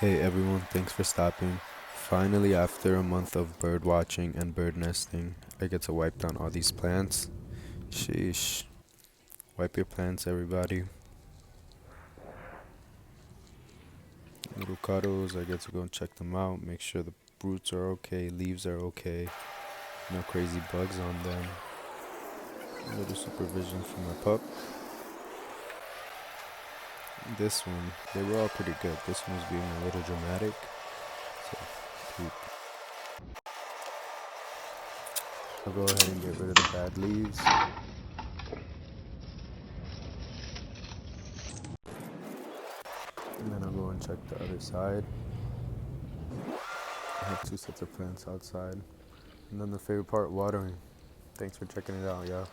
Hey everyone, thanks for stopping. Finally, after a month of bird watching and bird nesting, I get to wipe down all these plants. Sheesh. Wipe your plants, everybody. Little cuddles, I get to go and check them out, make sure the roots are okay, leaves are okay, no crazy bugs on them. A little supervision from my pup. This one, they were all pretty good. This one was being a little dramatic. So, poop. I'll go ahead and get rid of the bad leaves. And then I'll go and check the other side. I have two sets of plants outside. And then the favorite part, watering. Thanks for checking it out, y'all.